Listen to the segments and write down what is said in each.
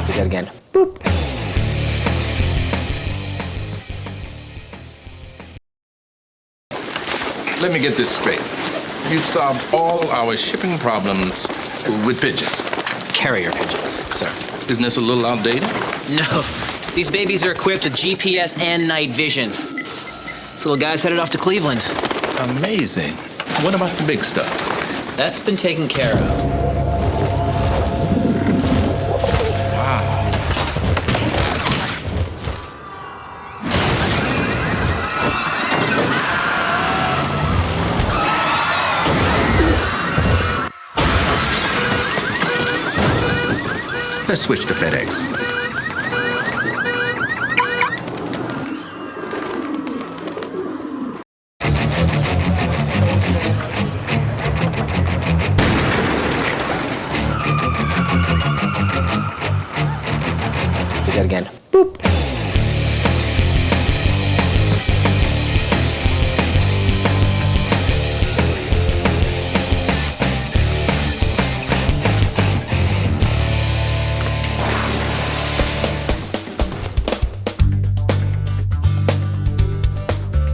Do that again. Boop. Let me get this straight. You've solved all our shipping problems with pigeons. Carrier pigeons, sir. Isn't this a little outdated? No. These babies are equipped with GPS and night vision. This little guy's headed off to Cleveland. Amazing. What about the big stuff? That's been taken care of. Let's switch to FedEx. Do that again. Boop.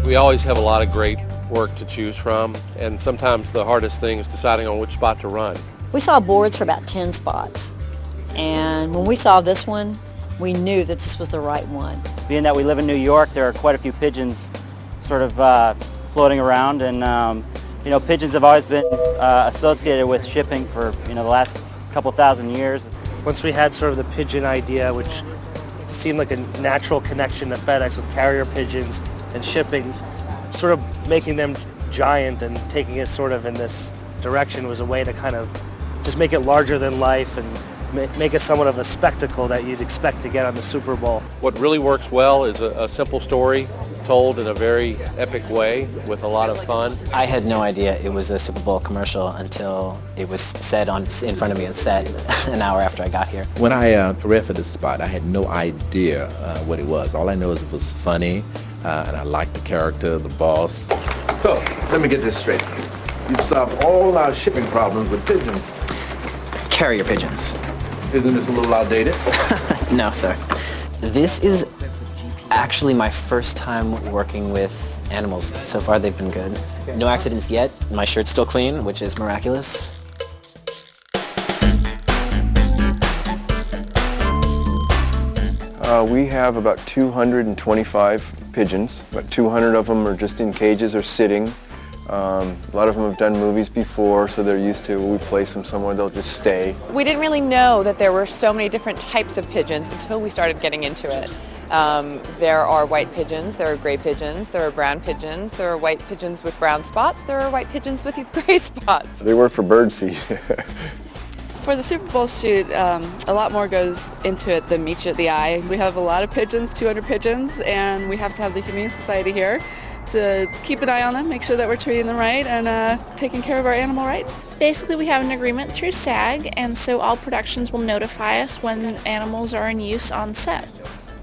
We always have a lot of great work to choose from, and sometimes the hardest thing is deciding on which spot to run. We saw boards for about 10 spots, and when we saw this one, we knew that this was the right one. Being that we live in New York, there are quite a few pigeons sort of floating around, and you know, pigeons have always been associated with shipping for the last couple thousand years. Once we had sort of the pigeon idea, which seemed like a natural connection to FedEx with carrier pigeons and shipping, sort of making them giant and taking it sort of in this direction was a way to kind of just make it larger than life and make it somewhat of a spectacle that you'd expect to get on the Super Bowl. What really works well is a simple story told in a very epic way with a lot of fun. I had no idea it was a Super Bowl commercial until it was said in front of me on set an hour after I got here. When I read for this spot, I had no idea what it was. All I know is it was funny, and I liked the character, the boss. So, let me get this straight. You've solved all our shipping problems with pigeons. Carrier pigeons. Isn't this a little outdated? No, sir. This is actually my first time working with animals. So far, they've been good. No accidents yet. My shirt's still clean, which is miraculous. We have about 225 pigeons. About 200 of them are just in cages or sitting. A lot of them have done movies before, so they're used to when we place them somewhere, they'll just stay. We didn't really know that there were so many different types of pigeons until we started getting into it. There are white pigeons, there are gray pigeons, there are brown pigeons, there are white pigeons with brown spots, there are white pigeons with gray spots. They work for birdseed. For the Super Bowl shoot, a lot more goes into it than meets you at the eye. We have a lot of pigeons, 200 pigeons, and we have to have the Humane Society here to keep an eye on them, make sure that we're treating them right and taking care of our animal rights. Basically, we have an agreement through SAG, and so all productions will notify us when animals are in use on set.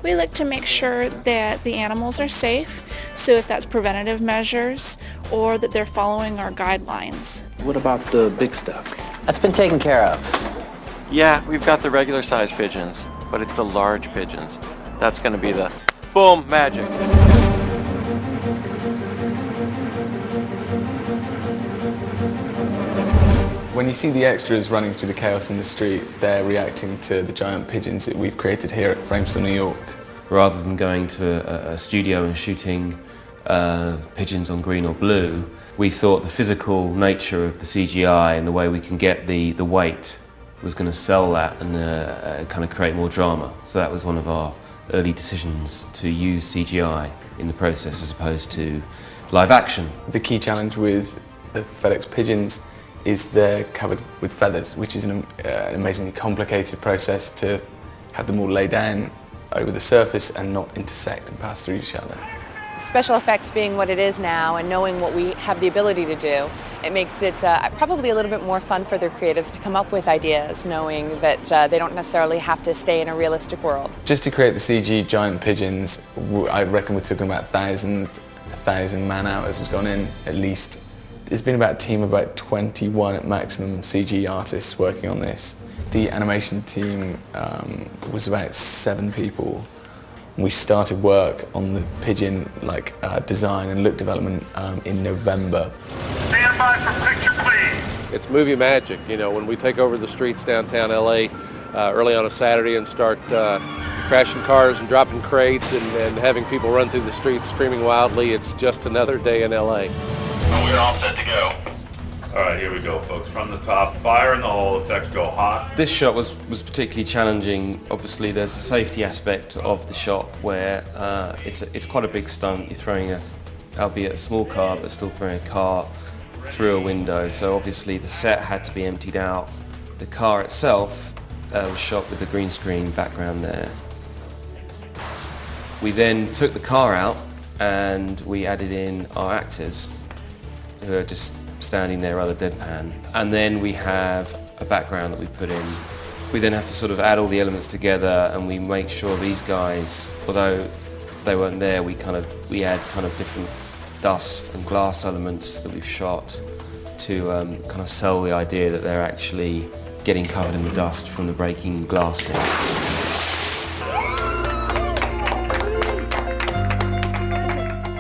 We look to make sure that the animals are safe, so if that's preventative measures or that they're following our guidelines. What about the big stuff? That's been taken care of. Yeah, we've got the regular size pigeons, but it's the large pigeons. That's going to be the boom magic. When you see the extras running through the chaos in the street, they're reacting to the giant pigeons that we've created here at Framestore, New York. Rather than going to a studio and shooting pigeons on green or blue, we thought the physical nature of the CGI and the way we can get the weight was going to sell that and kind of create more drama. So that was one of our early decisions, to use CGI in the process as opposed to live action. The key challenge with the FedEx pigeons is they're covered with feathers, which is an amazingly complicated process to have them all lay down over the surface and not intersect and pass through each other. Special effects being what it is now and knowing what we have the ability to do, it makes it probably a little bit more fun for their creatives to come up with ideas, knowing that they don't necessarily have to stay in a realistic world. Just to create the CG giant pigeons, I reckon we're talking about $1,000 1,000 man hours has gone in at least. There's been about a team of about 21 at maximum CG artists working on this. The animation team was about 7 people. We started work on the pigeon design and look development in November. Stand by for picture, please. It's movie magic, you know, when we take over the streets downtown LA early on a Saturday and start crashing cars and dropping crates and having people run through the streets screaming wildly. It's just another day in LA. We're all set to go. All right, here we go, folks. From the top, fire in the hole, effects go hot. This shot was particularly challenging. Obviously, there's a safety aspect of the shot where it's quite a big stunt. You're throwing albeit a small car, but still throwing a car through a window. So obviously the set had to be emptied out. The car itself was shot with a green screen background there. We then took the car out and we added in our actors who are just standing there rather deadpan. And then we have a background that we put in. We then have to sort of add all the elements together and we make sure these guys, although they weren't there, we add kind of different dust and glass elements that we've shot to kind of sell the idea that they're actually getting covered in the dust from the breaking glass in.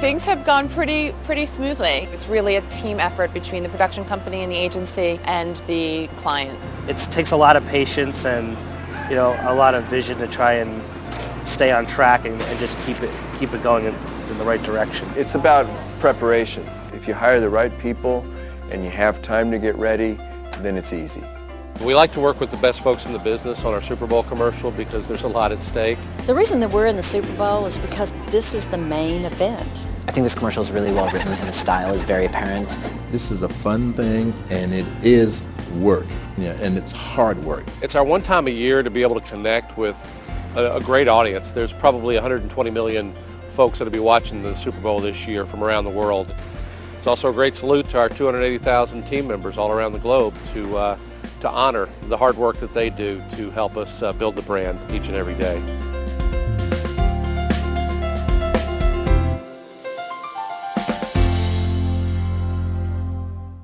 Things have gone pretty smoothly. It's really a team effort between the production company and the agency and the client. It takes a lot of patience and a lot of vision to try and stay on track and just keep it going in the right direction. It's about preparation. If you hire the right people and you have time to get ready, then it's easy. We like to work with the best folks in the business on our Super Bowl commercial because there's a lot at stake. The reason that we're in the Super Bowl is because this is the main event. I think this commercial is really well written and the style is very apparent. This is a fun thing and it is work, and it's hard work. It's our one time a year to be able to connect with a great audience. There's probably 120 million folks that will be watching the Super Bowl this year from around the world. It's also a great salute to our 280,000 team members all around the globe to honor the hard work that they do to help us build the brand each and every day.